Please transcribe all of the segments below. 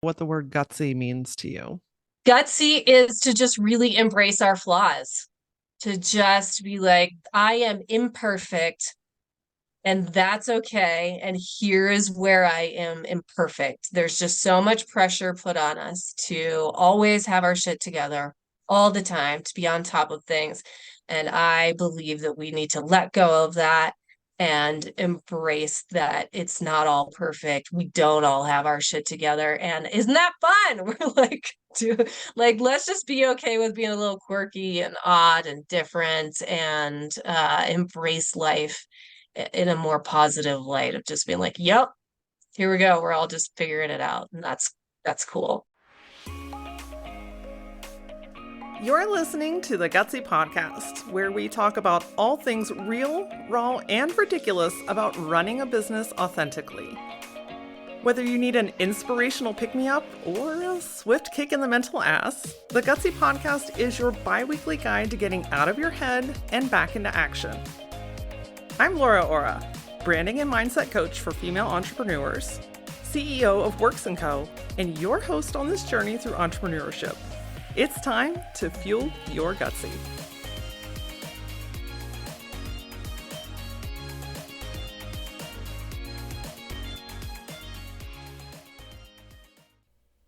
what the word gutsy means to you. Gutsy is to just really embrace our flaws, to just be like, I am imperfect and that's okay. And here is where I am imperfect. There's just so much pressure put on us to always have our shit together all the time, to be on top of things. And I believe that we need to let go of that and embrace that it's not all perfect. We don't all have our shit together. And isn't that fun? We're let's just be okay with being a little quirky and odd and different and embrace life in a more positive light of just being like, yep, here we go. We're all just figuring it out. And that's cool. You're listening to the Gutsy Podcast, where we talk about all things real, raw, and ridiculous about running a business authentically. Whether you need an inspirational pick-me-up or a swift kick in the mental ass, the Gutsy Podcast is your bi-weekly guide to getting out of your head and back into action. I'm Laura Ora, branding and mindset coach for female entrepreneurs, CEO of Works & Co., and your host on this journey through entrepreneurship. It's time to fuel your gutsy.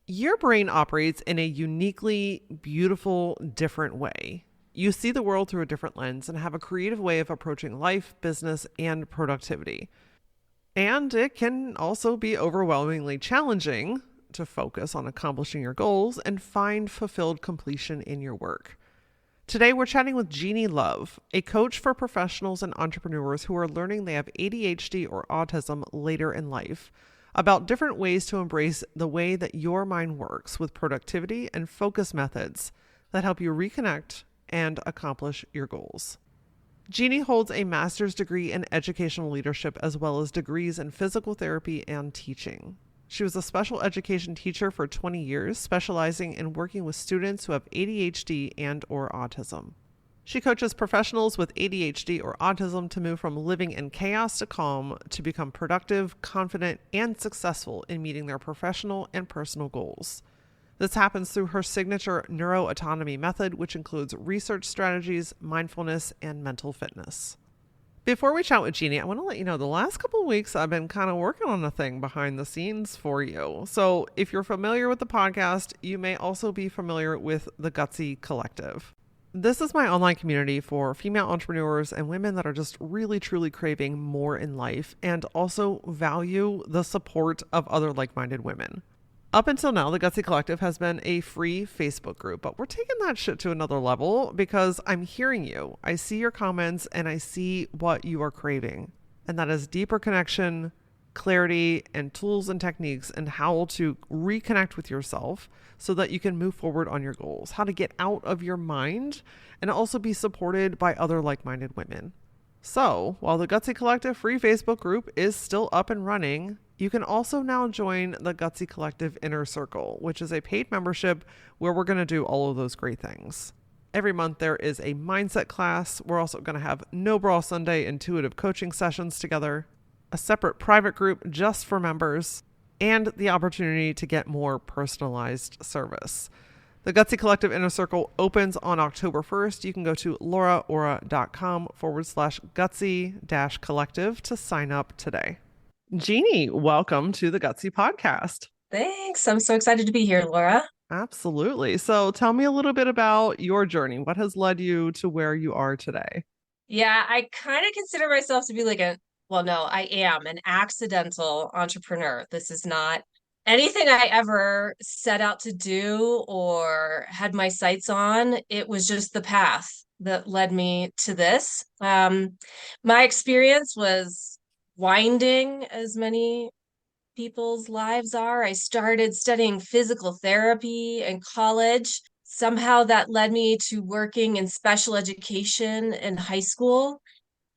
Your brain operates in a uniquely beautiful, different way. You see the world through a different lens and have a creative way of approaching life, business, and productivity. And it can also be overwhelmingly challenging to focus on accomplishing your goals and find fulfilled completion in your work. Today, we're chatting with Genie Love, a coach for professionals and entrepreneurs who are learning they have ADHD or autism later in life, about different ways to embrace the way that your mind works with productivity and focus methods that help you reconnect and accomplish your goals. Genie holds a master's degree in educational leadership as well as degrees in physical therapy and teaching. She was a special education teacher for 20 years, specializing in working with students who have ADHD and or autism. She coaches professionals with ADHD or autism to move from living in chaos to calm, to become productive, confident, and successful in meeting their professional and personal goals. This happens through her signature neuroautonomy method, which includes research strategies, mindfulness, and mental fitness. Before we chat with Genie, I want to let you know the last couple of weeks I've been kind of working on a thing behind the scenes for you. So if you're familiar with the podcast, you may also be familiar with the Gutsy Collective. This is my online community for female entrepreneurs and women that are just really, truly craving more in life and also value the support of other like-minded women. Up until now, the Gutsy Collective has been a free Facebook group, but we're taking that shit to another level because I'm hearing you. I see your comments and I see what you are craving. And that is deeper connection, clarity, and tools and techniques and how to reconnect with yourself so that you can move forward on your goals, how to get out of your mind and also be supported by other like-minded women. So while the Gutsy Collective free Facebook group is still up and running, you can also now join the Gutsy Collective Inner Circle, which is a paid membership where we're going to do all of those great things. Every month there is a mindset class. We're also going to have No Bra Sunday intuitive coaching sessions together, a separate private group just for members, and the opportunity to get more personalized service. The Gutsy Collective Inner Circle opens on October 1st. You can go to lauraora.com/gutsy-collective to sign up today. Genie, welcome to the Gutsy Podcast. Thanks. I'm so excited to be here, Laura. Absolutely. So tell me a little bit about your journey. What has led you to where you are today? Yeah, I kind of consider myself to be I am an accidental entrepreneur. This is not anything I ever set out to do or had my sights on. It was just the path that led me to this. My experience was winding, as many people's lives are. I started studying physical therapy in college. Somehow that led me to working in special education in high school.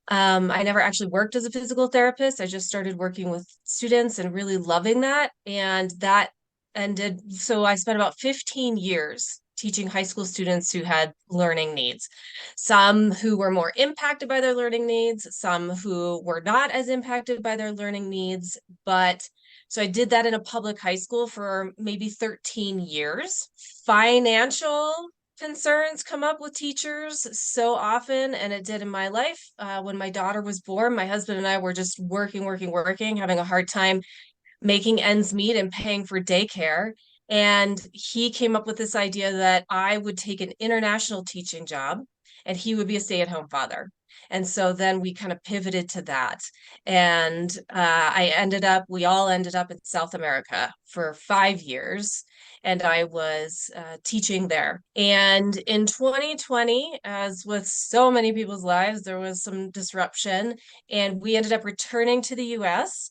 I never actually worked as a physical therapist. I just started working with students and really loving that. And that ended. So I spent about 15 years teaching high school students who had learning needs, some who were more impacted by their learning needs, some who were not as impacted by their learning needs, but So I did that in a public high school for maybe 13 years. Financial concerns come up with teachers so often, and it did in my life. When my daughter was born, my husband and I were just working, having a hard time making ends meet and paying for daycare. And he came up with this idea that I would take an international teaching job and he would be a stay-at-home father. And so then we kind of pivoted to that. And we all ended up in South America for 5 years. And I was teaching there. And in 2020, as with so many people's lives, there was some disruption. And we ended up returning to the US.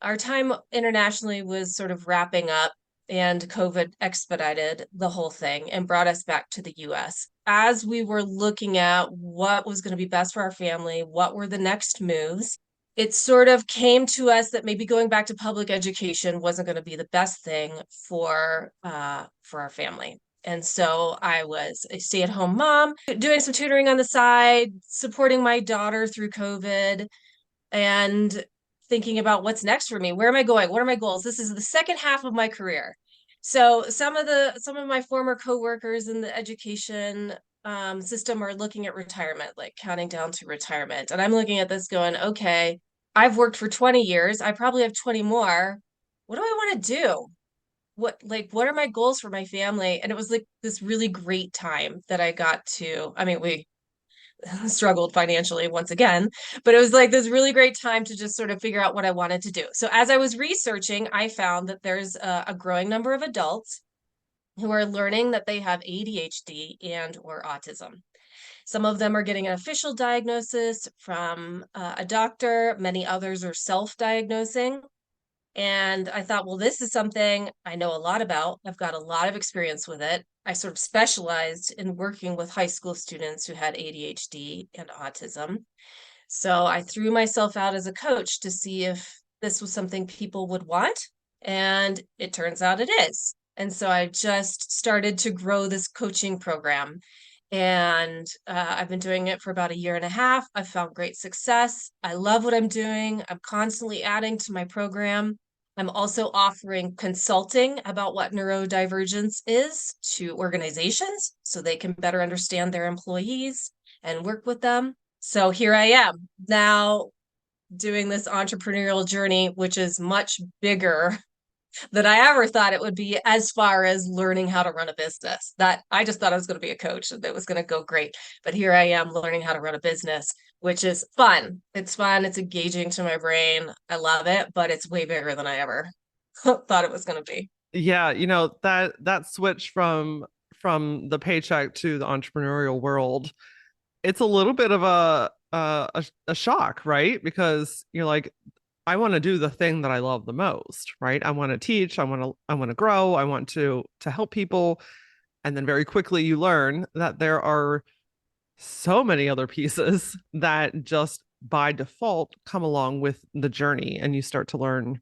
Our time internationally was sort of wrapping up, and COVID expedited the whole thing and brought us back to the US. As we were looking at what was going to be best for our family, what were the next moves, it sort of came to us that maybe going back to public education wasn't going to be the best thing for our family. And so I was a stay-at-home mom, doing some tutoring on the side, supporting my daughter through COVID, and thinking about what's next for me. Where am I going? What are my goals? This is the second half of my career. So some of my former coworkers in the education system are looking at retirement, like counting down to retirement. And I'm looking at this going, okay, I've worked for 20 years. I probably have 20 more. What do I want to do? What are my goals for my family? And it was like this really great time that I got to, I mean, we struggled financially once again, but it was like this really great time to just sort of figure out what I wanted to do. So as I was researching, I found that there's a growing number of adults who are learning that they have ADHD and or autism. Some of them are getting an official diagnosis from a doctor. Many others are self-diagnosing. And I thought, well, this is something I know a lot about. I've got a lot of experience with it. I sort of specialized in working with high school students who had ADHD and autism. So I threw myself out as a coach to see if this was something people would want. And it turns out it is. And so I just started to grow this coaching program. And I've been doing it for about a year and a half. I've found great success. I love what I'm doing. I'm constantly adding to my program. I'm also offering consulting about what neurodivergence is to organizations so they can better understand their employees and work with them. So here I am now doing this entrepreneurial journey, which is much bigger than I ever thought it would be, as far as learning how to run a business. That I just thought I was going to be a coach and it was going to go great. But here I am learning how to run a business, which is fun. It's fun. It's engaging to my brain. I love it, but it's way bigger than I ever thought it was going to be. Yeah, that switch from the paycheck to the entrepreneurial world, it's a little bit of a shock, right? Because you're like, I want to do the thing that I love the most, right? I want to teach, I want to grow, I want to help people. And then very quickly you learn that there are so many other pieces that just by default come along with the journey, and you start to learn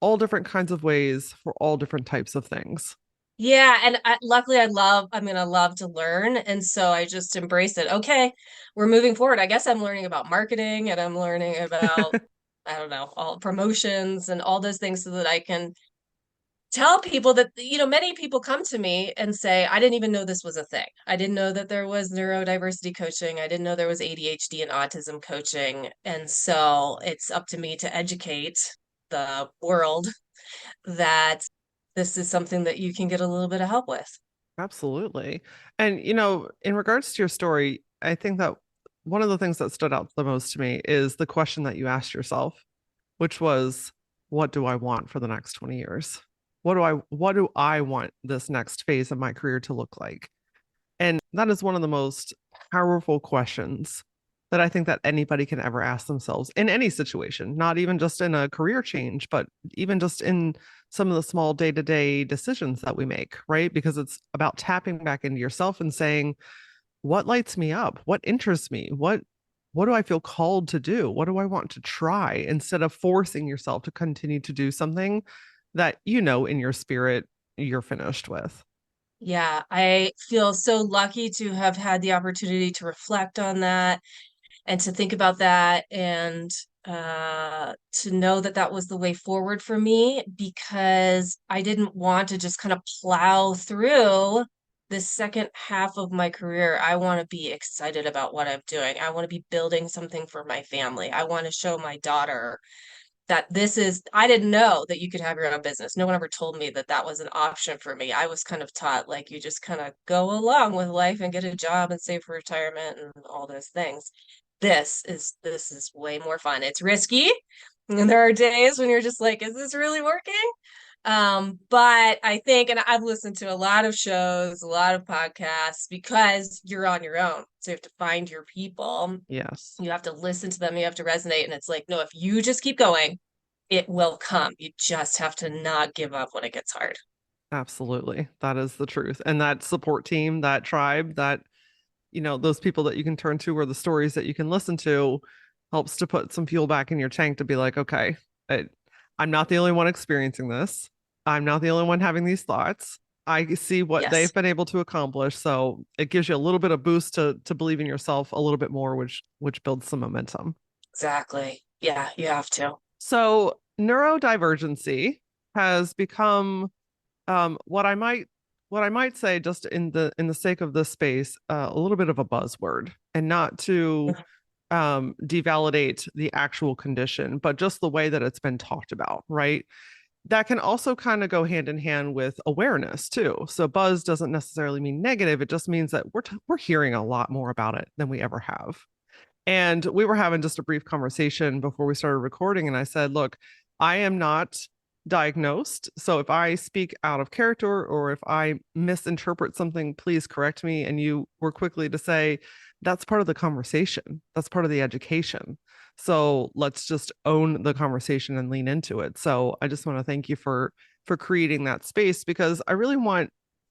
all different kinds of ways for all different types of things. Yeah, and luckily I love to learn, and so I just embrace it. Okay, we're moving forward. I guess I'm learning about marketing and I'm learning about, I don't know, all promotions and all those things so that I can tell people that, many people come to me and say, I didn't even know this was a thing. I didn't know that there was neurodiversity coaching. I didn't know there was ADHD and autism coaching. And so it's up to me to educate the world that this is something that you can get a little bit of help with. Absolutely. And in regards to your story, I think that one of the things that stood out the most to me is the question that you asked yourself, which was, what do I want for the next 20 years? What do I want this next phase of my career to look like? And that is one of the most powerful questions that I think that anybody can ever ask themselves in any situation, not even just in a career change, but even just in some of the small day-to-day decisions that we make, right? Because it's about tapping back into yourself and saying, what lights me up? What interests me? What do I feel called to do? What do I want to try? Instead of forcing yourself to continue to do something that in your spirit you're finished with. Yeah, I feel so lucky to have had the opportunity to reflect on that and to think about that. And to know that that was the way forward for me, because I didn't want to just kind of plow through the second half of my career. I want to be excited about what I'm doing. I want to be building something for my family. I want to show my daughter that this is, I didn't know that you could have your own business. No one ever told me that that was an option for me. I was kind of taught like you just kind of go along with life and get a job and save for retirement and all those things. This is way more fun. It's risky. And there are days when you're just like, is this really working? But I think, and I've listened to a lot of shows, a lot of podcasts, because you're on your own. So you have to find your people. Yes. You have to listen to them. You have to resonate. And it's like, no, if you just keep going, it will come. You just have to not give up when it gets hard. Absolutely. That is the truth. And that support team, that tribe, that, those people that you can turn to or the stories that you can listen to helps to put some fuel back in your tank to be like, okay, I'm not the only one experiencing this. I'm not the only one having these thoughts. I see what they've Yes, been able to accomplish. So it gives you a little bit of boost to believe in yourself a little bit more, which builds some momentum. exactly. Yeah, you have to. So neurodivergency has become what I might say, just in the sake of this space, a little bit of a buzzword, and not to devalidate the actual condition, but just the way that it's been talked about, right? That can also kind of go hand in hand with awareness too. So buzz doesn't necessarily mean negative. It just means that we're hearing a lot more about it than we ever have. And we were having just a brief conversation before we started recording. And I said, look, I am not diagnosed. So if I speak out of character or if I misinterpret something, please correct me. And you were quickly to say, that's part of the conversation. That's part of the education. So let's just own the conversation and lean into it. So I just want to thank you for creating that space, because I really want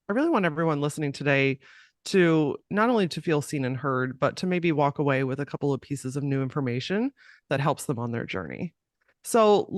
everyone listening today to not only to feel seen and heard, but to maybe walk away with a couple of pieces of new information that helps them on their journey. So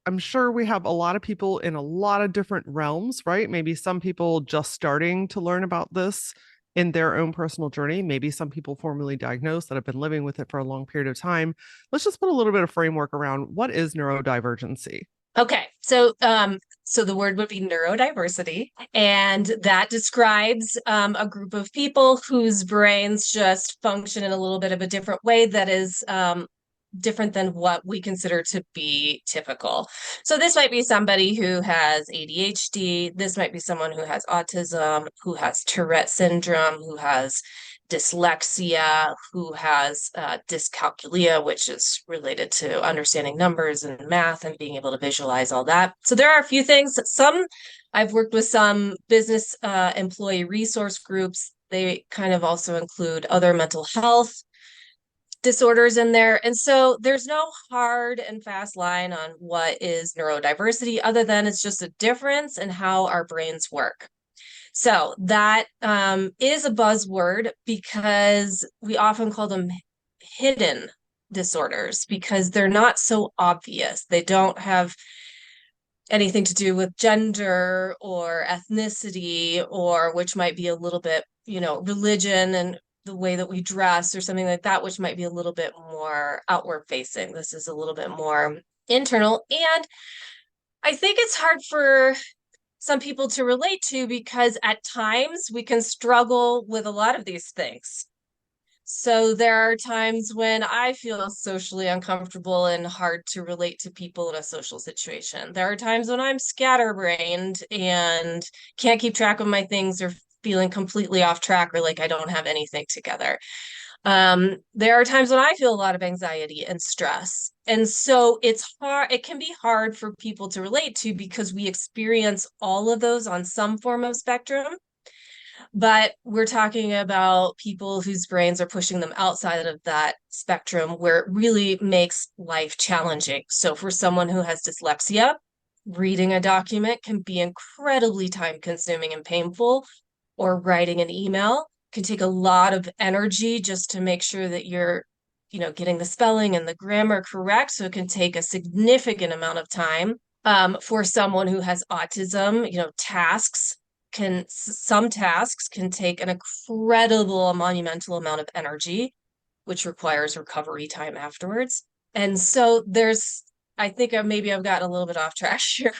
I'm sure we have a lot of people in a lot of different realms, right? Maybe some people just starting to learn about this in their own personal journey. Maybe some people formally diagnosed that have been living with it for a long period of time. Let's just put a little bit of framework around what is neurodivergency. Okay, so the word would be neurodiversity, and that describes a group of people whose brains just function in a little bit of a different way that is different than what we consider to be typical. So this might be somebody who has ADHD. This might be someone who has autism, who has Tourette syndrome, who has dyslexia, who has dyscalculia, which is related to understanding numbers and math and being able to visualize all that. So there are a few things. I've worked with some business employee resource groups. They kind of also include other mental health disorders in there. And so there's no hard and fast line on what is neurodiversity, other than it's just a difference in how our brains work. So that is a buzzword because we often call them hidden disorders because they're not so obvious. They don't have anything to do with gender or ethnicity, or which might be a little bit, religion and the way that we dress or something like that, which might be a little bit more outward facing. This is a little bit more internal. And I think it's hard for some people to relate to because at times we can struggle with a lot of these things. So there are times when I feel socially uncomfortable and hard to relate to people in a social situation. There are times when I'm scatterbrained and can't keep track of my things, or feeling completely off track, or like I don't have anything together. There are times when I feel a lot of anxiety and stress. And so it can be hard for people to relate to because we experience all of those on some form of spectrum. But we're talking about people whose brains are pushing them outside of that spectrum, where it really makes life challenging. So for someone who has dyslexia, reading a document can be incredibly time consuming and painful, or writing an email can take a lot of energy just to make sure that you're, getting the spelling and the grammar correct. So it can take a significant amount of time. For someone who has autism, some tasks can take an incredible monumental amount of energy, which requires recovery time afterwards. And so I think maybe I've gotten a little bit off track here,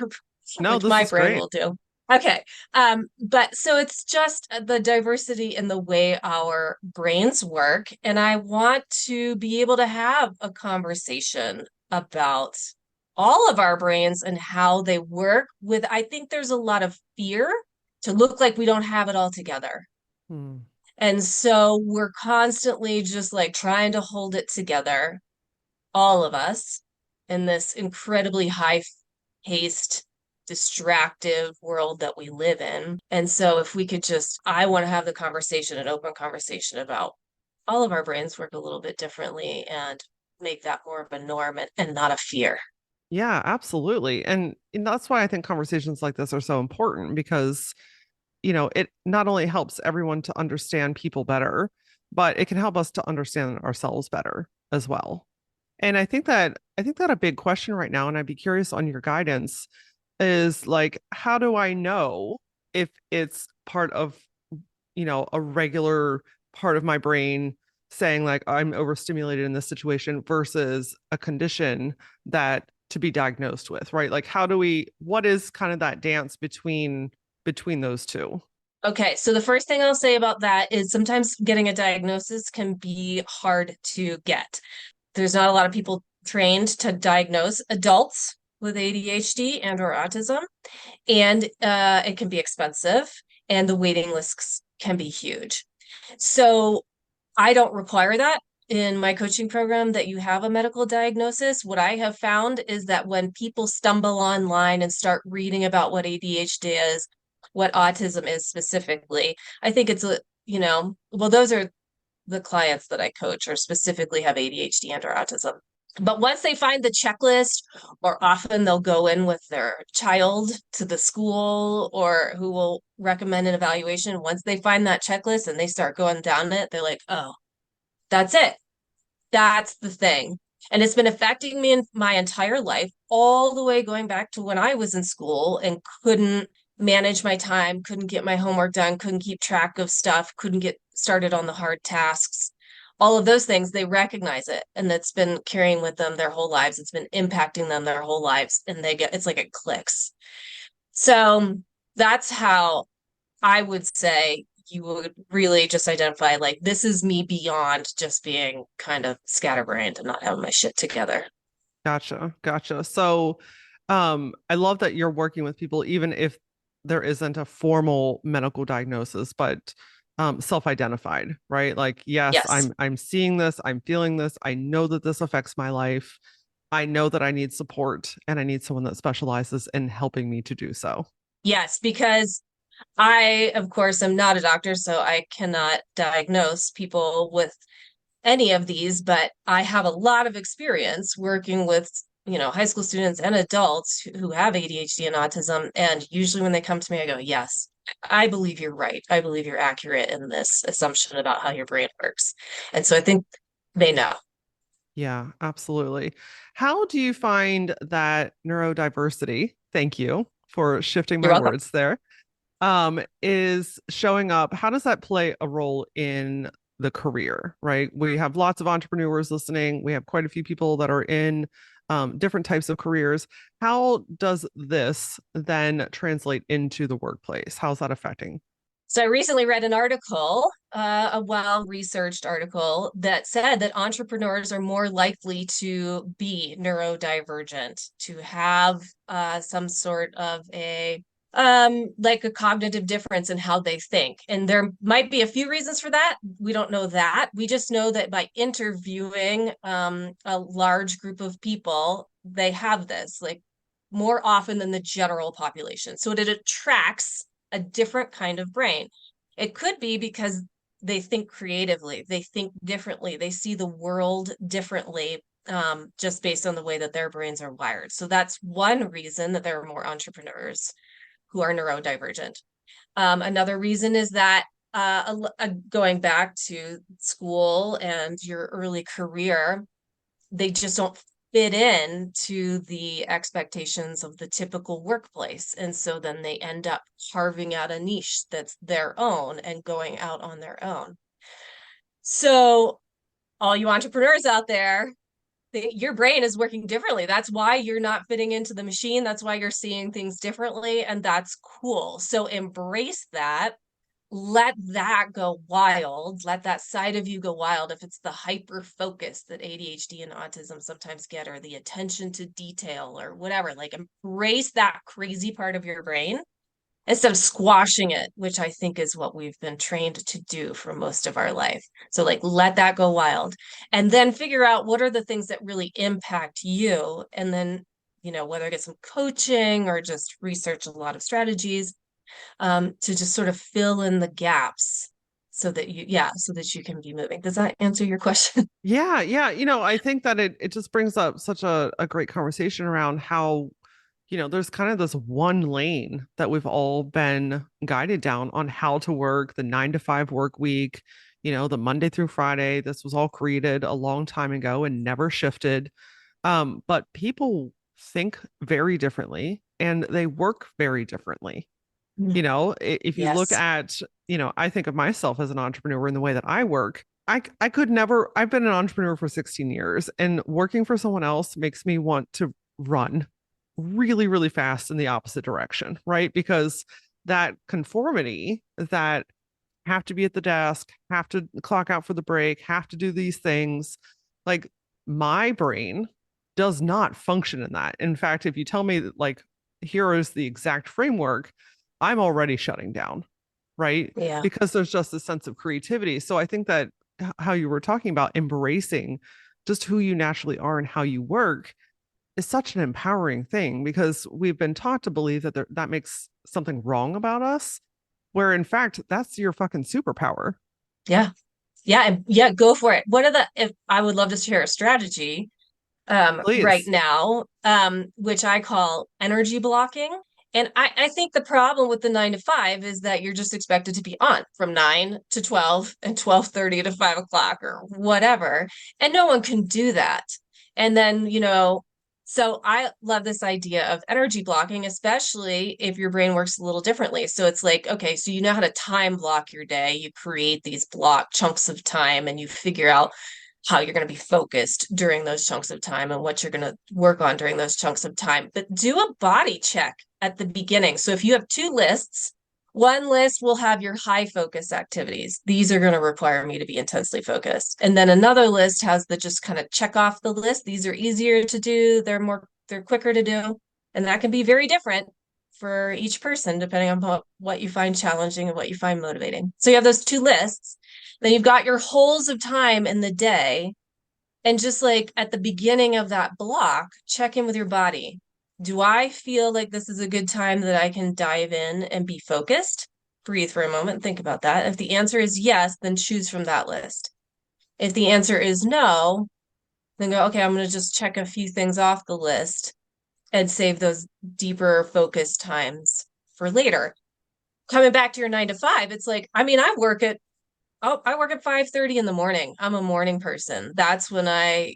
No, which this my is brain great. will do. Okay. But so it's just the diversity in the way our brains work. And I want to be able to have a conversation about all of our brains and how they work I think there's a lot of fear to look like we don't have it all together. Hmm. And so we're constantly just like trying to hold it together, all of us, in this incredibly high paced, distractive world that we live in. And so if we could I want to have the conversation, an open conversation about all of our brains work a little bit differently and make that more of a norm and not a fear. Yeah, absolutely. And that's why I think conversations like this are so important because, it not only helps everyone to understand people better, but it can help us to understand ourselves better as well. And I think that a big question right now, and I'd be curious on your guidance, is like, how do I know if it's part of, a regular part of my brain saying like I'm overstimulated in this situation versus a condition that to be diagnosed with, right? Like what is kind of that dance between those two? Okay, so the first thing I'll say about that is sometimes getting a diagnosis can be hard to get. There's not a lot of people trained to diagnose adults with ADHD and or autism, and it can be expensive, and the waiting lists can be huge. So I don't require that in my coaching program that you have a medical diagnosis. What I have found is that when people stumble online and start reading about what ADHD is, what autism is specifically, I think well, those are the clients that I coach or specifically have ADHD and or autism. But once they find the checklist, or often they'll go in with their child to the school or who will recommend an evaluation. Once they find that checklist and they start going down it, they're like, oh, that's it. That's the thing. And it's been affecting me in my entire life, all the way going back to when I was in school and couldn't manage my time, couldn't get my homework done, couldn't keep track of stuff, couldn't get started on the hard tasks. All of those things, they recognize it. And it's been carrying with them their whole lives. It's been impacting them their whole lives. And it's like it clicks. So that's how I would say you would really just identify like this is me beyond just being kind of scatterbrained and not having my shit together. Gotcha. So, I love that you're working with people, even if there isn't a formal medical diagnosis, but self-identified, right? Like, yes, Yes. I'm seeing this, I'm feeling this, I know that this affects my life. I know that I need support and I need someone that specializes in helping me to do so. Yes, because I, of course, am not a doctor, so I cannot diagnose people with any of these, but I have a lot of experience working with, high school students and adults who have ADHD and autism. And usually when they come to me, I go, yes, I believe you're right. I believe you're accurate in this assumption about how your brain works. And so I think they know. Yeah, absolutely. How do you find that neurodiversity, thank you for shifting You're my welcome. words there, is showing up? How does that play a role in the career, right? We have lots of entrepreneurs listening. We have quite a few people that are in different types of careers. How does this then translate into the workplace? How's that affecting? So I recently read an article, a well-researched article that said that entrepreneurs are more likely to be neurodivergent, to have some sort of like a cognitive difference in how they think. And there might be a few reasons for that. We don't know that. We just know that by interviewing a large group of people, they have this like more often than the general population. So it attracts a different kind of brain. It could be because they think creatively, they think differently, they see the world differently, just based on the way that their brains are wired. So that's one reason that there are more entrepreneurs who are neurodivergent. Another reason is that going back to school and your early career, they just don't fit in to the expectations of the typical workplace. And so then they end up carving out a niche that's their own and going out on their own. So, all you entrepreneurs out there, your brain is working differently. That's why you're not fitting into the machine. That's why you're seeing things differently. And that's cool. So embrace that. Let that go wild. Let that side of you go wild. If it's the hyper focus that ADHD and autism sometimes get, or the attention to detail or whatever, like embrace that crazy part of your brain instead of squashing it, which I think is what we've been trained to do for most of our life. So, like, let that go wild and then figure out what are the things that really impact you. And then, whether get some coaching or just research a lot of strategies to just sort of fill in the gaps so that you can be moving. Does that answer your question? Yeah, yeah. I think that it just brings up such a great conversation around how, there's kind of this one lane that we've all been guided down on how to work, the 9 to 5 work week, the Monday through Friday. This was all created a long time ago and never shifted. But people think very differently and they work very differently. If you look Yes. at, I think of myself as an entrepreneur in the way that I work. I could never, I've been an entrepreneur for 16 years and working for someone else makes me want to run really, really fast in the opposite direction, right? Because that conformity, that have to be at the desk, have to clock out for the break, have to do these things, like my brain does not function in that. In fact, if you tell me that, like, here is the exact framework, I'm already shutting down, right? Yeah. Because there's just a sense of creativity. So I think that how you were talking about embracing just who you naturally are and how you work is such an empowering thing because we've been taught to believe that that makes something wrong about us, where in fact, that's your fucking superpower. Yeah. Yeah. Yeah. Go for it. If I would love to share a strategy right Please. now, which I call energy blocking. And I think the problem with the 9 to 5 is that you're just expected to be on from 9 to 12 and 12:30 to 5 o'clock or whatever. And no one can do that. And then, so I love this idea of energy blocking, especially if your brain works a little differently. So it's like, okay, so you know how to time block your day. You create these block chunks of time and you figure out how you're going to be focused during those chunks of time and what you're going to work on during those chunks of time. But do a body check at the beginning. So if you have two lists, one list will have your high focus activities. These are going to require me to be intensely focused. And then another list has the just kind of check off the list. These are easier to do. They're quicker to do. And that can be very different for each person, depending on what you find challenging and what you find motivating. So you have those two lists. Then you've got your holes of time in the day. And just like at the beginning of that block, check in with your body. Do I feel like this is a good time that I can dive in and be focused? Breathe for a moment, think about that. If the answer is yes, then choose from that list. If the answer is no, then go, okay, I'm going to just check a few things off the list and save those deeper focus times for later. Coming back to your 9 to 5, it's like, I mean, I work at 5:30 in the morning. I'm a morning person. That's when I,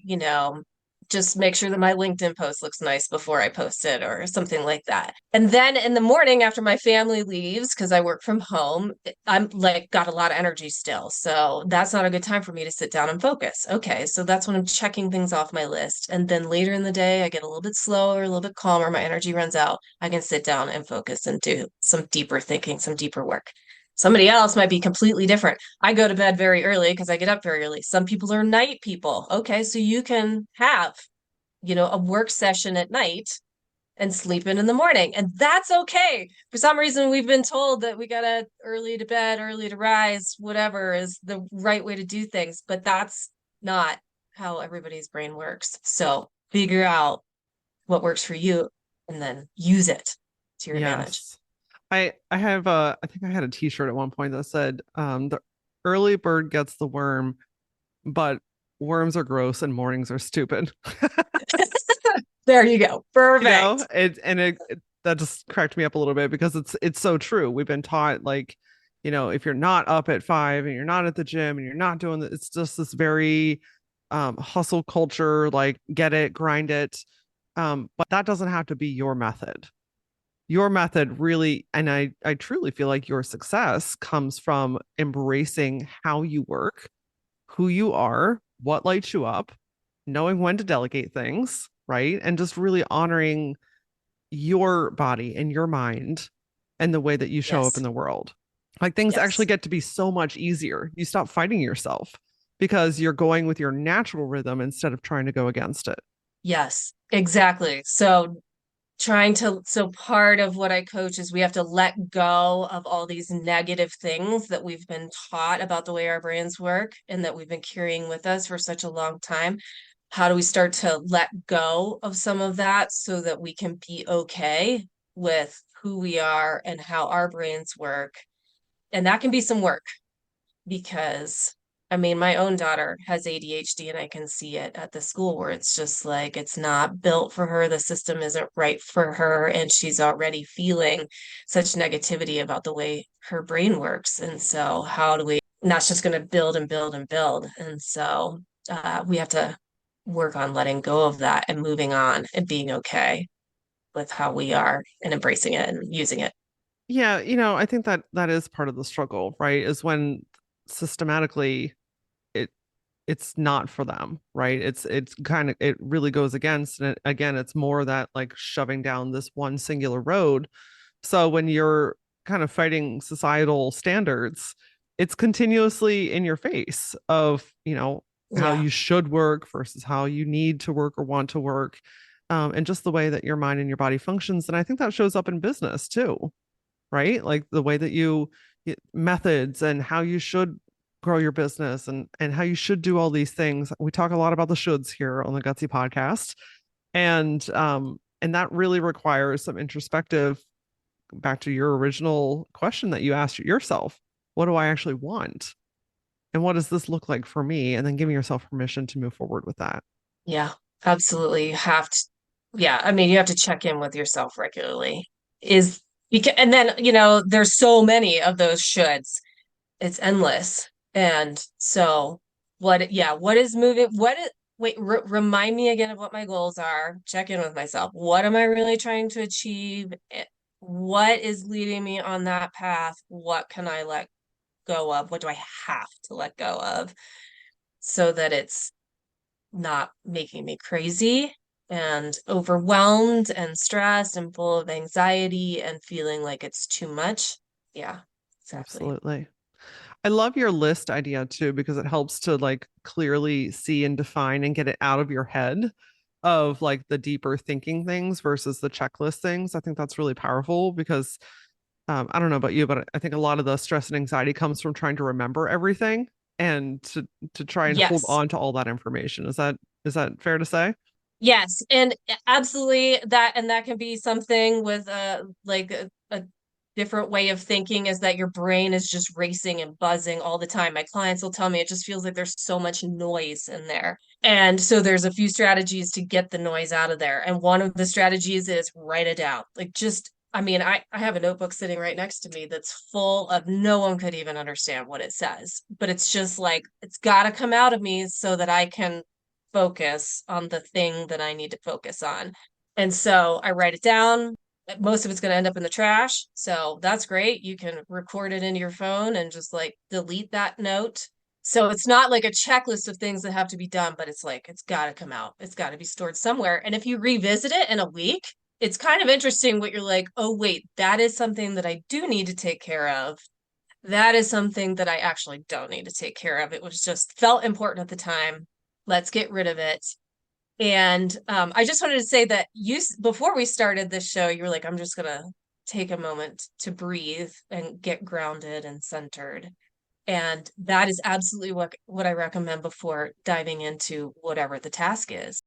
just make sure that my LinkedIn post looks nice before I post it or something like that. And then in the morning after my family leaves, because I work from home, I'm like got a lot of energy still. So that's not a good time for me to sit down and focus. Okay, so that's when I'm checking things off my list. And then later in the day, I get a little bit slower, a little bit calmer, my energy runs out. I can sit down and focus and do some deeper thinking, some deeper work. Somebody else might be completely different. I go to bed very early because I get up very early. Some people are night people. Okay, so you can have, a work session at night and sleep in the morning. And that's okay. For some reason, we've been told that we got to early to bed, early to rise, whatever is the right way to do things. But that's not how everybody's brain works. So figure out what works for you and then use it to your advantage. Yes. I have I think I had a t-shirt at one point that said the early bird gets the worm, but worms are gross and mornings are stupid. There you go. Perfect. It that just cracked me up a little bit because it's so true. We've been taught, like, if you're not up at 5 and you're not at the gym and you're not doing it's just this very hustle culture, like get it, grind it. But that doesn't have to be your method. Your method really, and I truly feel like your success comes from embracing how you work, who you are, what lights you up, knowing when to delegate things, right? And just really honoring your body and your mind and the way that you show up in Yes. the world. Like things actually Yes. get to be so much easier. You stop fighting yourself because you're going with your natural rhythm instead of trying to go against it. Yes. Exactly. So part of what I coach is we have to let go of all these negative things that we've been taught about the way our brains work and that we've been carrying with us for such a long time. How do we start to let go of some of that so that we can be okay with who we are and how our brains work? And that can be some work because I mean, my own daughter has ADHD and I can see it at the school where it's just like it's not built for her. The system isn't right for her. And she's already feeling such negativity about the way her brain works. And so, how do we, and that's just going to build and build and build. And so, we have to work on letting go of that and moving on and being okay with how we are and embracing it and using it. Yeah, I think that that is part of the struggle, right? Is when systematically it it's not for them, right? It's kind of it really goes against, and again, it's more that like shoving down this one singular road. So when you're kind of fighting societal standards, it's continuously in your face of, how Yeah. you should work versus how you need to work or want to work. And just the way that your mind and your body functions. And I think that shows up in business too, right? Like the way that you methods and how you should grow your business and how you should do all these things. We talk a lot about the shoulds here on the Gutsy podcast. And that really requires some introspective, back to your original question that you asked yourself, what do I actually want? And what does this look like for me? And then giving yourself permission to move forward with that. Yeah, absolutely. You have to, yeah, I mean, you have to check in with yourself regularly. Is because, and then, there's so many of those shoulds. It's endless. And so, what is moving? Wait, remind me again of what my goals are. Check in with myself. What am I really trying to achieve? What is leading me on that path? What can I let go of? What do I have to let go of so that it's not making me crazy and overwhelmed and stressed and full of anxiety and feeling like it's too much. Yeah, exactly. Absolutely. I love your list idea too, because it helps to like clearly see and define and get it out of your head of like the deeper thinking things versus the checklist things. I think that's really powerful because I don't know about you, but I think a lot of the stress and anxiety comes from trying to remember everything and to try and hold Yes. on to all that information. Is that fair to say? Yes, and absolutely that can be something with a different way of thinking is that your brain is just racing and buzzing all the time. My clients will tell me it just feels like there's so much noise in there. And so there's a few strategies to get the noise out of there. And one of the strategies is write it down. Like just I mean, I have a notebook sitting right next to me that's full of no one could even understand what it says, but it's just like it's got to come out of me so that I can focus on the thing that I need to focus on. And so I write it down. Most of it's going to end up in the trash. So that's great. You can record it into your phone and just like delete that note. So it's not like a checklist of things that have to be done, but it's like it's got to come out. It's got to be stored somewhere. And if you revisit it in a week, it's kind of interesting what you're like, oh, wait, that is something that I do need to take care of. That is something that I actually don't need to take care of. It was just felt important at the time. Let's get rid of it. And I just wanted to say that before we started this show, you were like, I'm just gonna take a moment to breathe and get grounded and centered. And that is absolutely what I recommend before diving into whatever the task is.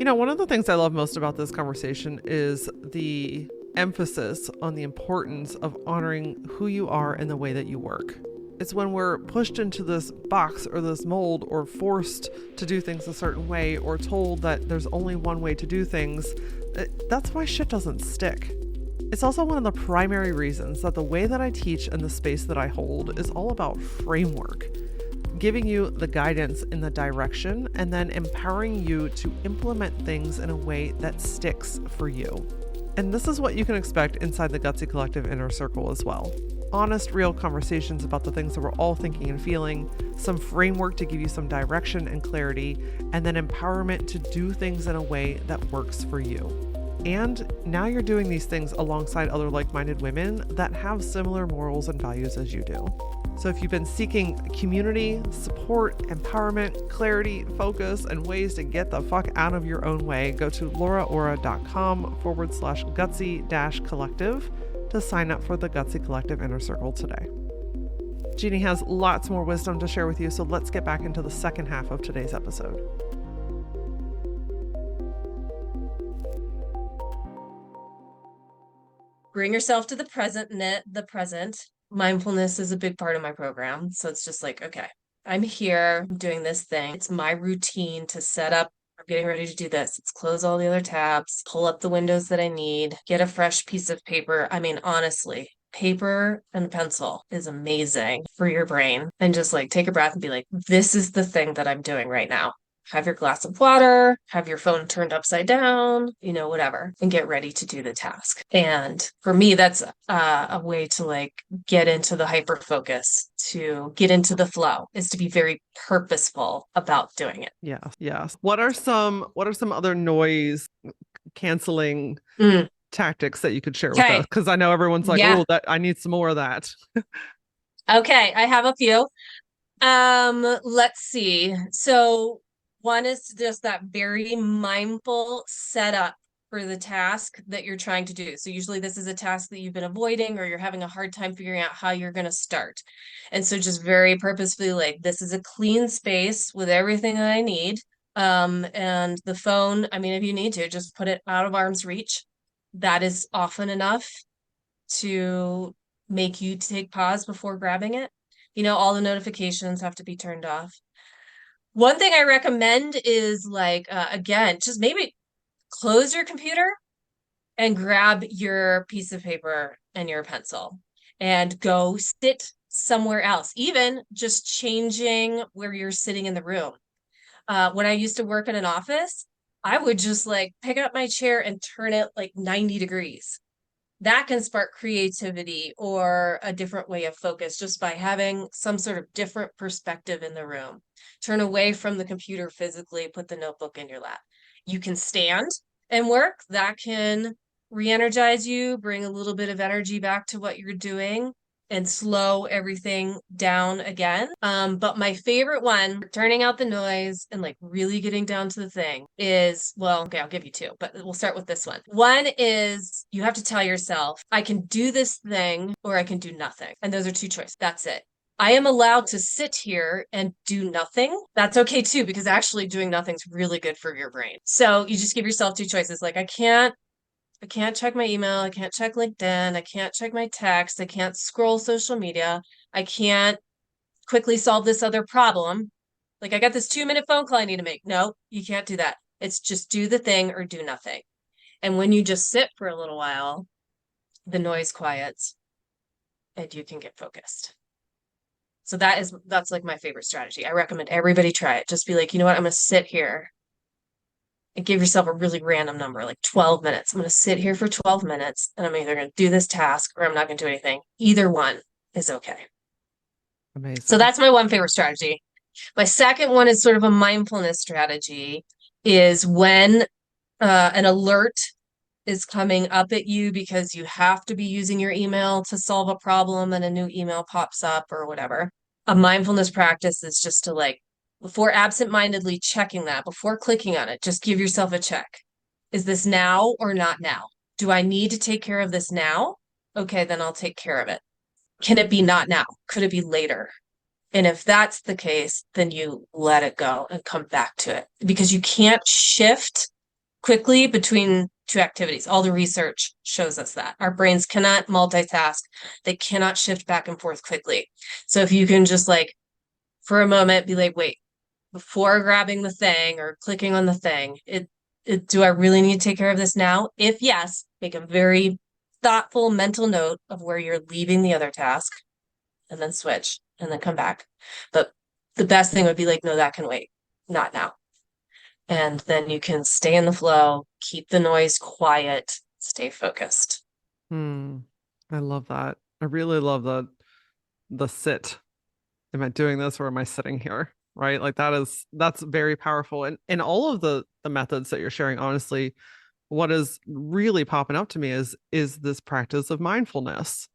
One of the things I love most about this conversation is the emphasis on the importance of honoring who you are and the way that you work. It's when we're pushed into this box or this mold or forced to do things a certain way or told that there's only one way to do things, that's why shit doesn't stick. It's also one of the primary reasons that the way that I teach and the space that I hold is all about framework, giving you the guidance in the direction and then empowering you to implement things in a way that sticks for you. And this is what you can expect inside the Gutsy Collective Inner Circle as well. Honest, real conversations about the things that we're all thinking and feeling, some framework to give you some direction and clarity, and then empowerment to do things in a way that works for you. And now you're doing these things alongside other like-minded women that have similar morals and values as you do. So if you've been seeking community, support, empowerment, clarity, focus, and ways to get the fuck out of your own way, go to lauraora.com/gutsy-collective to sign up for the Gutsy Collective Inner Circle today. Genie has lots more wisdom to share with you, so let's get back into the second half of today's episode. Bring yourself to the present, knit the present. Mindfulness is a big part of my program. So it's just like, okay, I'm here, I'm doing this thing. It's my routine to set up. I'm getting ready to do this. Let's close all the other tabs, pull up the windows that I need, get a fresh piece of paper. I mean, honestly, paper and pencil is amazing for your brain. And just like take a breath and be like, this is the thing that I'm doing right now. Have your glass of water, have your phone turned upside down, whatever, and get ready to do the task. And for me, that's a way to like get into the hyper focus, to get into the flow, is to be very purposeful about doing it. Yes. What are some other noise canceling tactics that you could share with us? Because I know everyone's like, oh, that I need some more of that. Okay, I have a few. Let's see. So one is just that very mindful setup for the task that you're trying to do. So usually this is a task that you've been avoiding, or you're having a hard time figuring out how you're going to start. And so just very purposefully, like, this is a clean space with everything that I need. And the phone, I mean, if you need to, just put it out of arm's reach. That is often enough to make you take pause before grabbing it. All the notifications have to be turned off. One thing I recommend is like, again, just maybe close your computer and grab your piece of paper and your pencil and go sit somewhere else, even just changing where you're sitting in the room. When I used to work in an office, I would just like pick up my chair and turn it like 90 degrees. That can spark creativity or a different way of focus just by having some sort of different perspective in the room. Turn away from the computer physically, put the notebook in your lap. You can stand and work. That can re-energize you, bring a little bit of energy back to what you're doing, and slow everything down again. But my favorite one, turning out the noise and like really getting down to the thing, is, well, okay, I'll give you two, but we'll start with this one. One is you have to tell yourself, I can do this thing or I can do nothing. And those are two choices. That's it. I am allowed to sit here and do nothing. That's okay too, because actually doing nothing's really good for your brain. So you just give yourself two choices. Like, I can't check my email. I can't check LinkedIn. I can't check my text. I can't scroll social media. I can't quickly solve this other problem. Like, I got this 2-minute phone call I need to make. No, you can't do that. It's just do the thing or do nothing. And when you just sit for a little while, the noise quiets and you can get focused. So that's like my favorite strategy. I recommend everybody try it. Just be like, you know what? I'm going to sit here and give yourself a really random number, like 12 minutes. I'm going to sit here for 12 minutes and I'm either going to do this task or I'm not going to do anything. Either one is okay. Amazing. So that's my one favorite strategy. My second one is sort of a mindfulness strategy, is when an alert is coming up at you because you have to be using your email to solve a problem and a new email pops up or whatever. A mindfulness practice is just to, like, before absentmindedly checking that, before clicking on it, just give yourself a check. Is this now or not now? Do I need to take care of this now? Okay, then I'll take care of it. Can it be not now? Could it be later? And if that's the case, then you let it go and come back to it, because you can't shift quickly between two activities. All the research shows us that our brains cannot multitask. They cannot shift back and forth quickly. So if you can just, like, for a moment, be like, wait, before grabbing the thing or clicking on the thing, do I really need to take care of this now? If yes, make a very thoughtful mental note of where you're leaving the other task, and then switch and then come back. But the best thing would be like, no, that can wait, not now. And then you can stay in the flow, keep the noise quiet, stay focused. Hmm. I love that. I really love the sit. Am I doing this or am I sitting here? Right? Like that's very powerful. And all of the methods that you're sharing, honestly, what is really popping up to me is this practice of mindfulness.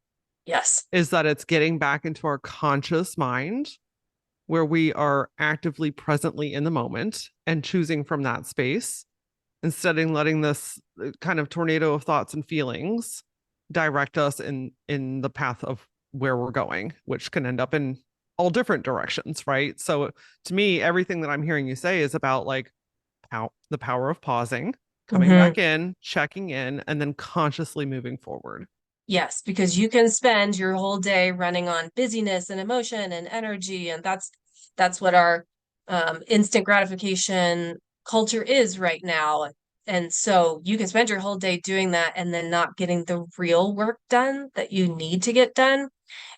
Yes. Is that it's getting back into our conscious mind where we are actively presently in the moment and choosing from that space instead of letting this kind of tornado of thoughts and feelings direct us in the path of where we're going, which can end up in all different directions, right? So to me, everything that I'm hearing you say is about like the power of pausing, coming Hmm. back in, checking in, and then consciously moving forward. Yes, because you can spend your whole day running on busyness and emotion and energy, and that's what our instant gratification culture is right now. And so you can spend your whole day doing that and then not getting the real work done that you need to get done.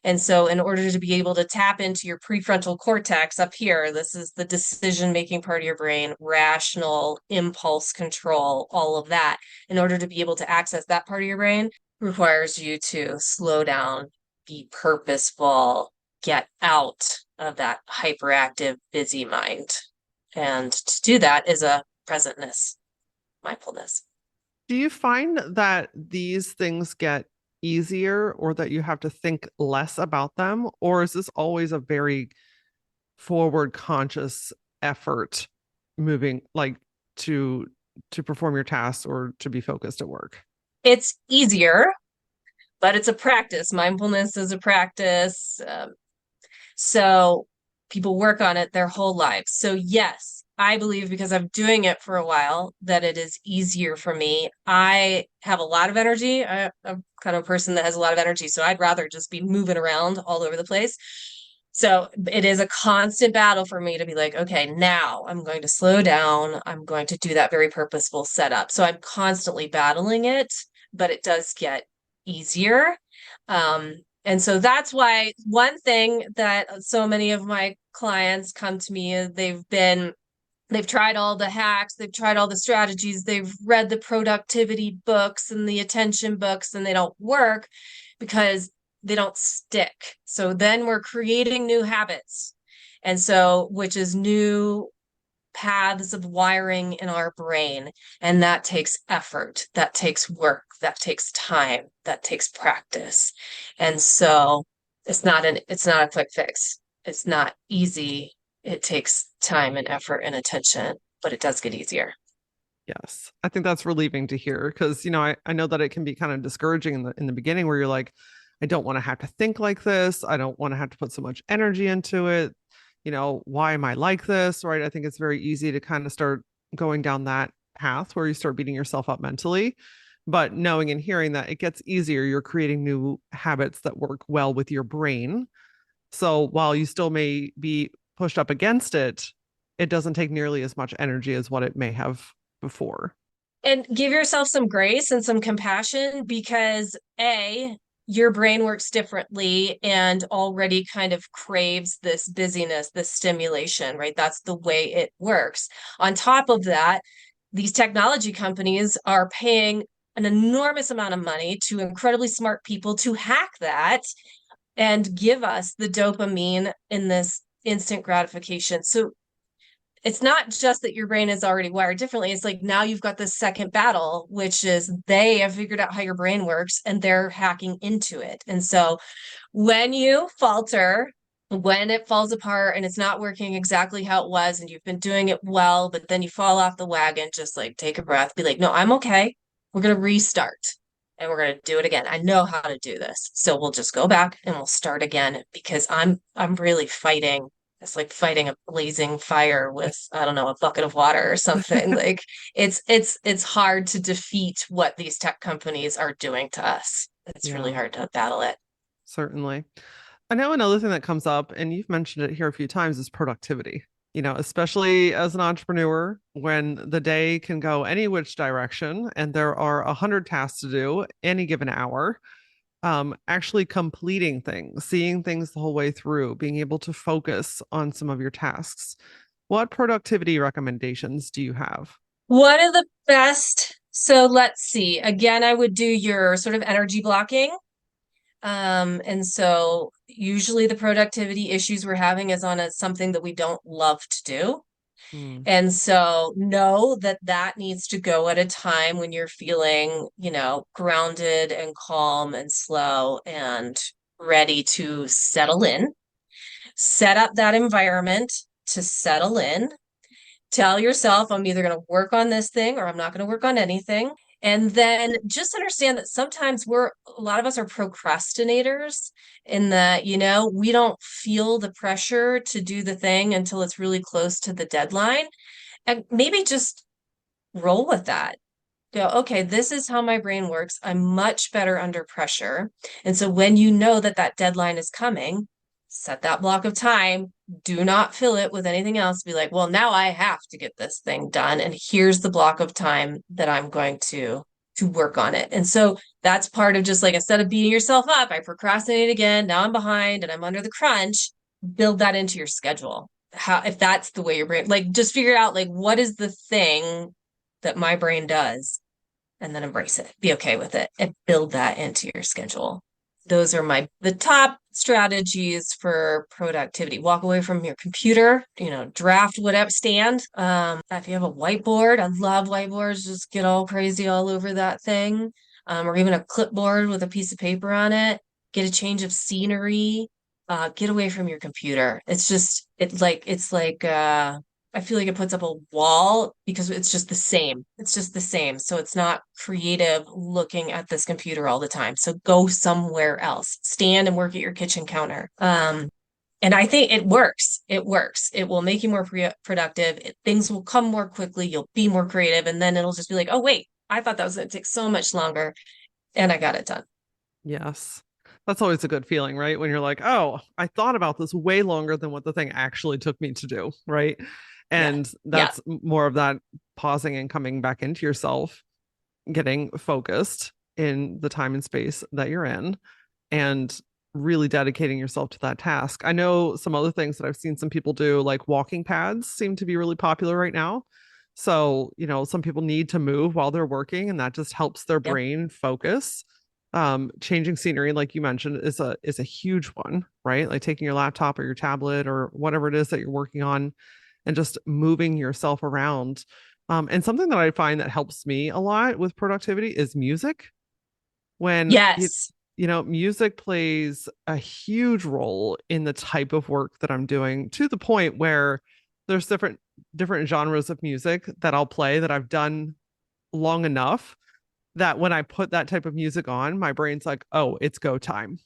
And so, in order to be able to tap into your prefrontal cortex up here, this is the decision-making part of your brain, rational, impulse control, all of that. In order to be able to access that part of your brain, requires you to slow down, be purposeful, get out of that hyperactive, busy mind. And to do that is a presentness, mindfulness. Do you find that these things get easier or that you have to think less about them? Or is this always a very forward conscious effort moving like to to perform your tasks or to be focused at work? It's easier, but it's a practice. Mindfulness is a practice. So people work on it their whole lives. So yes, I believe because I'm doing it for a while that it is easier for me. I have a lot of energy. I'm kind of a person that has a lot of energy, so I'd rather just be moving around all over the place. So it is a constant battle for me to be like, okay, now I'm going to slow down. I'm going to do that very purposeful setup. So I'm constantly battling it, but it does get easier. Um, and so that's why one thing that so many of my clients come to me is they've tried all the hacks, they've tried all the strategies, they've read the productivity books and the attention books, and they don't work because they don't stick. So then we're creating new habits. And so, which is new paths of wiring in our brain. And that takes effort, that takes work, that takes time, that takes practice. And so it's not a quick fix. It's not easy. It takes time and effort and attention, but it does get easier. Yes. I think that's relieving to hear because, I know that it can be kind of discouraging in the beginning where you're like, I don't want to have to think like this. I don't want to have to put so much energy into it. Why am I like this? Right. I think it's very easy to kind of start going down that path where you start beating yourself up mentally. But knowing and hearing that it gets easier, you're creating new habits that work well with your brain. So while you still may be pushed up against it, it doesn't take nearly as much energy as what it may have before. And give yourself some grace and some compassion because your brain works differently and already kind of craves this busyness, this stimulation, right? That's the way it works. On top of that, these technology companies are paying an enormous amount of money to incredibly smart people to hack that and give us the dopamine in this instant gratification. So it's not just that your brain is already wired differently. It's like now you've got this second battle, which is they have figured out how your brain works and they're hacking into it. And so when you falter, when it falls apart and it's not working exactly how it was, and you've been doing it well, but then you fall off the wagon, just like take a breath, be like, no, I'm okay. We're going to restart and we're going to do it again. I know how to do this. So we'll just go back and we'll start again because I'm really fighting. It's like fighting a blazing fire with, I don't know, a bucket of water or something. Like it's hard to defeat what these tech companies are doing to us. It's really Yeah, hard to battle it. certainly. I know another thing that comes up, and you've mentioned it here a few times, is productivity. Especially as an entrepreneur, when the day can go any which direction and there are 100 tasks to do any given hour, actually completing things, seeing things the whole way through, being able to focus on some of your tasks. What productivity recommendations do you have? One of the best So let's see. Again, I would do your sort of energy blocking. And so usually the productivity issues we're having is on something that we don't love to do. Mm, And so know that that needs to go at a time when you're feeling, grounded and calm and slow and ready to settle in. Set up that environment to settle in. Tell yourself, I'm either going to work on this thing or I'm not going to work on anything. And then just understand that sometimes a lot of us are procrastinators in that, we don't feel the pressure to do the thing until it's really close to the deadline. And maybe just roll with that. Go, okay, this is how my brain works. I'm much better under pressure. And so when you know that that deadline is coming, set that block of time. Do not fill it with anything else. Be like, well, now I have to get this thing done. And here's the block of time that I'm going to work on it. And so that's part of just like instead of beating yourself up, I procrastinate again. Now I'm behind and I'm under the crunch. Build that into your schedule. How if that's the way your brain like just figure out like what is the thing that my brain does and then embrace it. Be okay with it and build that into your schedule. Those are the top strategies for productivity. Walk away from your computer, draft whatever, stand. If you have a whiteboard, I love whiteboards, just get all crazy all over that thing. Or even a clipboard with a piece of paper on it. Get a change of scenery. Get away from your computer. I feel like it puts up a wall because it's just the same. It's just the same. So it's not creative looking at this computer all the time. So go somewhere else. Stand and work at your kitchen counter. And I think it works. It works. It will make you more productive. Things will come more quickly. You'll be more creative. And then it'll just be like, oh, wait, I thought that was going to take so much longer. And I got it done. yes. That's always a good feeling, right? When you're like, oh, I thought about this way longer than what the thing actually took me to do, right? Yeah. And Yeah. that's more of that pausing and coming back into yourself, getting focused in the time and space that you're in, and really dedicating yourself to that task. I know some other things that I've seen some people do, like walking pads, seem to be really popular right now. So, some people need to move while they're working, and that just helps their Yep. brain focus. Changing scenery, like you mentioned, is a huge one, right? Like taking your laptop or your tablet or whatever it is that you're working on and just moving yourself around. And something that I find that helps me a lot with productivity is music. When Yes. music plays a huge role in the type of work that I'm doing, to the point where there's different genres of music that I'll play that I've done long enough that when I put that type of music on, my brain's like, oh, it's go time.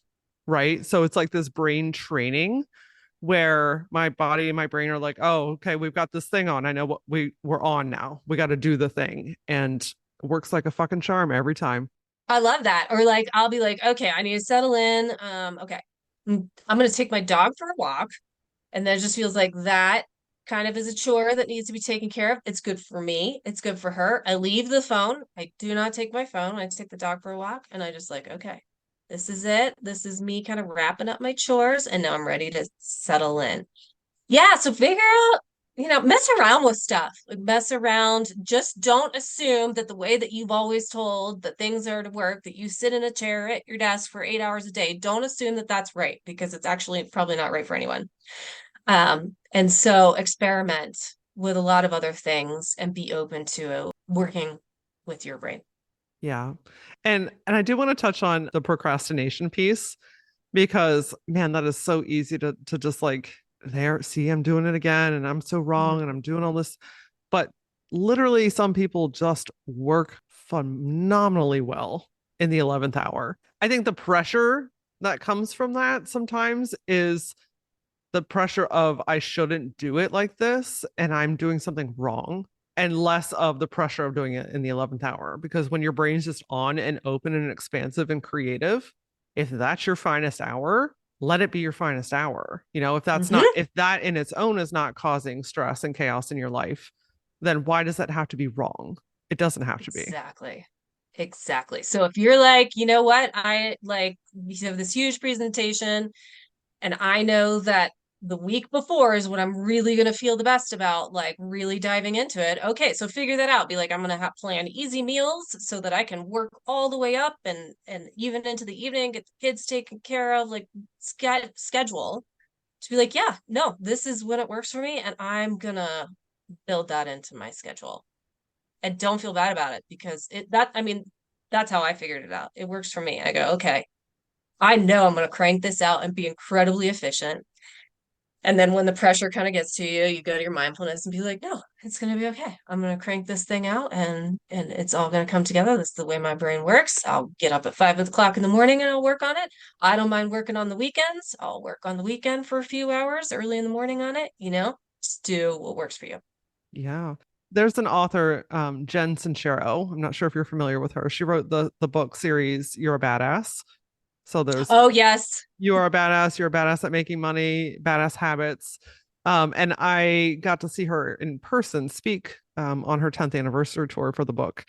Right. So it's like this brain training where my body and my brain are like, oh, okay, we've got this thing on. I know what we're on now. We got to do the thing. And it works like a fucking charm every time. I love that. Or like I'll be like, okay, I need to settle in. Okay. I'm gonna take my dog for a walk. And then it just feels like that kind of is a chore that needs to be taken care of. It's good for me. It's good for her. I leave the phone. I do not take my phone. I take the dog for a walk and I just like, okay, this is it. This is me kind of wrapping up my chores and now I'm ready to settle in. Yeah, so figure out, mess around with stuff. Like mess around. Just don't assume that the way that you've always told that things are to work, that you sit in a chair at your desk for 8 hours a day, don't assume that that's right because it's actually probably not right for anyone. And so experiment with a lot of other things and be open to working with your brain. Yeah. And I do want to touch on the procrastination piece because man, that is so easy to just like there, see, I'm doing it again and I'm so wrong and I'm doing all this. But literally some people just work phenomenally well in the 11th hour. I think the pressure that comes from that sometimes is the pressure of I shouldn't do it like this and I'm doing something wrong, and less of the pressure of doing it in the 11th hour. Because when your brain's just on and open and expansive and creative, if that's your finest hour, let it be your finest hour. Mm-hmm. If that in its own is not causing stress and chaos in your life, then why does that have to be wrong? It doesn't have to be. Exactly. Exactly. So if you're like, you know what, I like, you have this huge presentation and I know that the week before is when I'm really going to feel the best about like really diving into it. Okay, so figure that out. Be like, I'm going to have plan easy meals so that I can work all the way up and even into the evening, get the kids taken care of, like schedule to be like, yeah, no, this is when it works for me, and I'm gonna build that into my schedule. And don't feel bad about it because I mean, that's how I figured it out. It works for me. I go, okay, I know I'm going to crank this out and be incredibly efficient. And then when the pressure kind of gets to you, you go to your mindfulness and be like, no, it's going to be okay. I'm going to crank this thing out and it's all going to come together. This is the way my brain works. I'll get up at 5 o'clock in the morning and I'll work on it. I don't mind working on the weekends. I'll work on the weekend for a few hours early in the morning on it, just do what works for you. Yeah. There's an author, Jen Sincero. I'm not sure if you're familiar with her. She wrote the book series You're a Badass. So there's Oh, yes. You Are a Badass, You're a Badass at Making Money, Badass Habits. And I got to see her in person speak on her 10th anniversary tour for the book.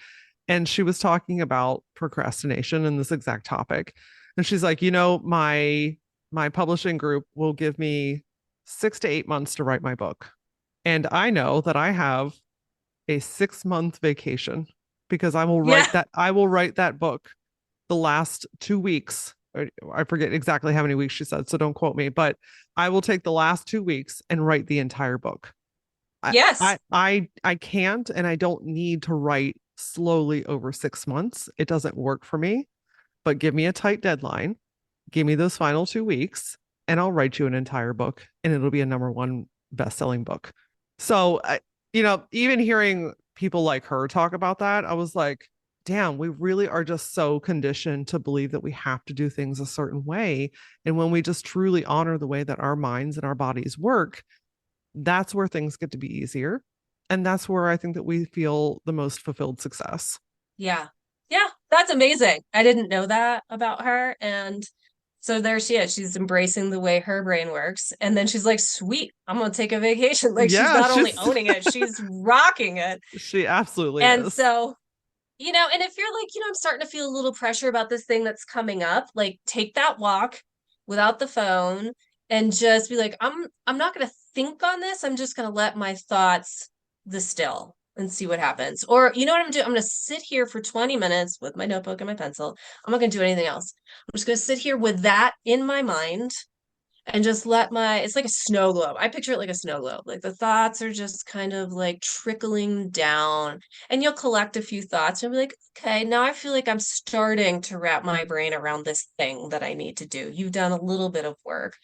And she was talking about procrastination and this exact topic. And she's like, my publishing group will give me 6 to 8 months to write my book. And I know that I have a 6 month vacation because Yeah. I will write that book the last 2 weeks. I forget exactly how many weeks she said, so don't quote me, but I will take the last 2 weeks and write the entire book. I Yes. I can't and I don't need to write slowly over 6 months. It doesn't work for me, but give me a tight deadline. Give me those final 2 weeks and I'll write you an entire book and it'll be a number one best-selling book. So, even hearing people like her talk about that, I was like, damn, we really are just so conditioned to believe that we have to do things a certain way. And when we just truly honor the way that our minds and our bodies work, that's where things get to be easier. And that's where I think that we feel the most fulfilled success. Yeah. Yeah. That's amazing. I didn't know that about her. And so there she is. She's embracing the way her brain works. And then she's like, sweet, I'm going to take a vacation. Like she's Yeah, not only owning it, she's rocking it. she absolutely And is. so, and if you're like, I'm starting to feel a little pressure about this thing that's coming up, like take that walk without the phone and just be like, I'm not going to think on this. I'm just going to let my thoughts distill and see what happens. Or you know what I'm doing? I'm going to sit here for 20 minutes with my notebook and my pencil. I'm not going to do anything else. I'm just going to sit here with that in my mind and just it's like a snow globe. I picture it like a snow globe. Like the thoughts are just kind of like trickling down and you'll collect a few thoughts and be like, okay, now I feel like I'm starting to wrap my brain around this thing that I need to do. You've done a little bit of work,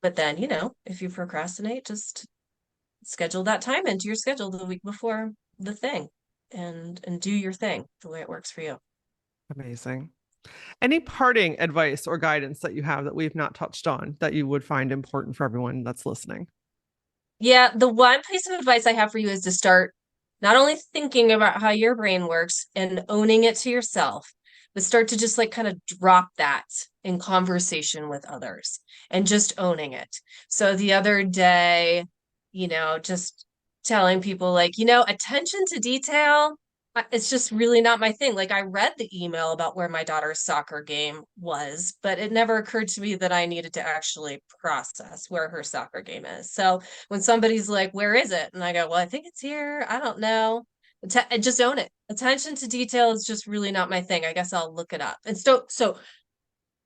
but then, if you procrastinate, just schedule that time into your schedule the week before the thing and do your thing the way it works for you. Amazing. Any parting advice or guidance that you have that we've not touched on that you would find important for everyone that's listening? Yeah, the one piece of advice I have for you is to start not only thinking about how your brain works and owning it to yourself, but start to just like kind of drop that in conversation with others and just owning it. So the other day, just telling people like, attention to detail, it's just really not my thing. Like I read the email about where my daughter's soccer game was, but it never occurred to me that I needed to actually process where her soccer game is. So when somebody's like, where is it? And I go, well, I think it's here. I don't know. Just own it. Attention to detail is just really not my thing. I guess I'll look it up. And so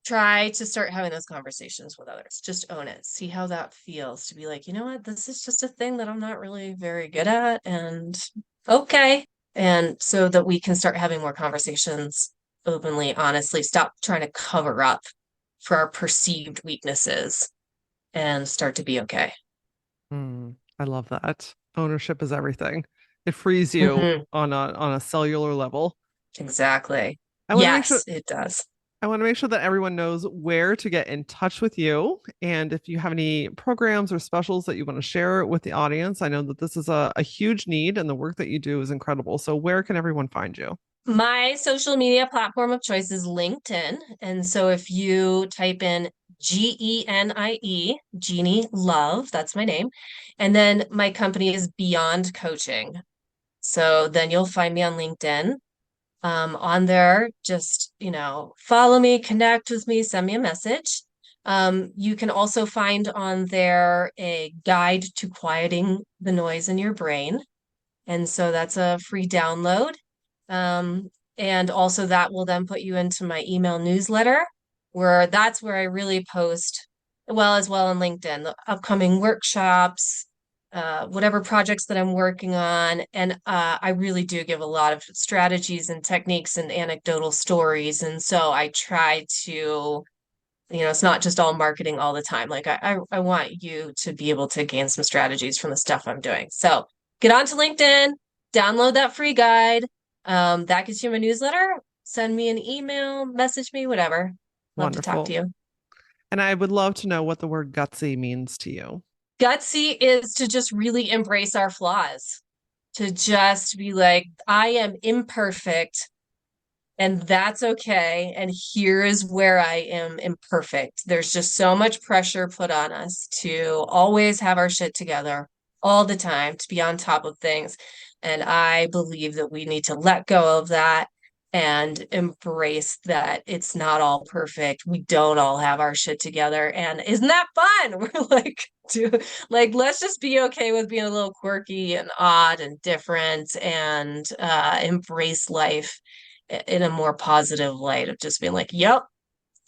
try to start having those conversations with others. Just own it. See how that feels to be like, you know what? This is just a thing that I'm not really very good at. And okay. And so that we can start having more conversations openly, honestly, stop trying to cover up for our perceived weaknesses and start to be okay. I love that. Ownership is everything. It frees you Mhm. on a cellular level. Exactly. I want to make sure Yes, it does. I want to make sure that everyone knows where to get in touch with you. And if you have any programs or specials that you want to share with the audience, I know that this is a huge need and the work that you do is incredible. So where can everyone find you? My social media platform of choice is LinkedIn. And so if you type in Genie, Genie Love, that's my name. And then my company is Beyond Coaching. So then you'll find me on LinkedIn. On there, just, follow me, connect with me, send me a message. You can also find on there a guide to quieting the noise in your brain. And so that's a free download. Um, and also that will then put you into my email newsletter, where that's where I really post, as well on LinkedIn, the upcoming workshops, whatever projects that I'm working on. And I really do give a lot of strategies and techniques and anecdotal stories. And so I try to, it's not just all marketing all the time. Like I want you to be able to gain some strategies from the stuff I'm doing. So get onto LinkedIn, download that free guide. That gets you my newsletter. Send me an email, message me, whatever. Love to talk to Wonderful. you. And I would love to know what the word gutsy means to you. Gutsy is to just really embrace our flaws, to just be like, I am imperfect and that's okay. And here is where I am imperfect. There's just so much pressure put on us to always have our shit together all the time, to be on top of things. And I believe that we need to let go of that and embrace that it's not all perfect. We don't all have our shit together. And isn't that fun? We're let's just be okay with being a little quirky and odd and different and embrace life in a more positive light of just being like, yep,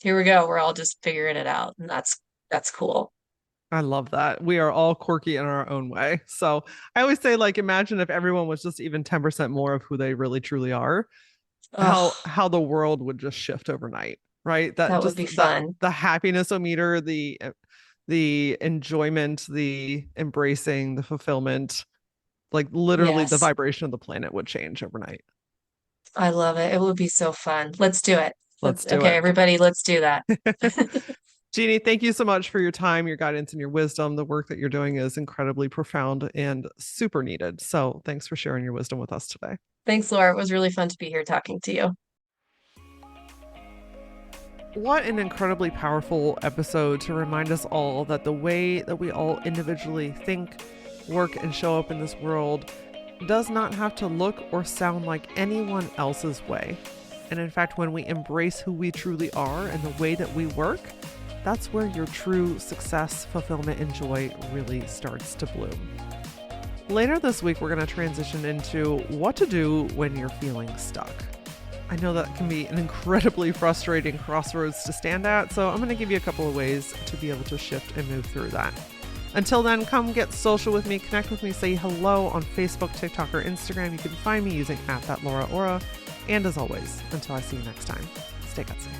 here we go. We're all just figuring it out. And that's cool. I love that. We are all quirky in our own way. So I always say, like, imagine if everyone was just even 10% more of who they really truly are, Oh, how the world would just shift overnight, right? that would be fun. The happiness-o-meter, the enjoyment, the embracing, the fulfillment, like literally the Yes, vibration of the planet would change overnight. I love it. It would be so fun. Let's do it. Let's do Okay, it. everybody, let's do that. Jeannie, thank you so much for your time, your guidance, and your wisdom. The work that you're doing is incredibly profound and super needed. So thanks for sharing your wisdom with us today. Thanks, Laura. It was really fun to be here talking to you. What an incredibly powerful episode to remind us all that the way that we all individually think, work, and show up in this world does not have to look or sound like anyone else's way. And in fact, when we embrace who we truly are and the way that we work, that's where your true success, fulfillment, and joy really starts to bloom. Later this week, we're going to transition into what to do when you're feeling stuck. I know that can be an incredibly frustrating crossroads to stand at, so I'm going to give you a couple of ways to be able to shift and move through that. Until then, come get social with me, connect with me, say hello on Facebook, TikTok, or Instagram. You can find me using @thatlauraora. And as always, until I see you next time, stay gutsy.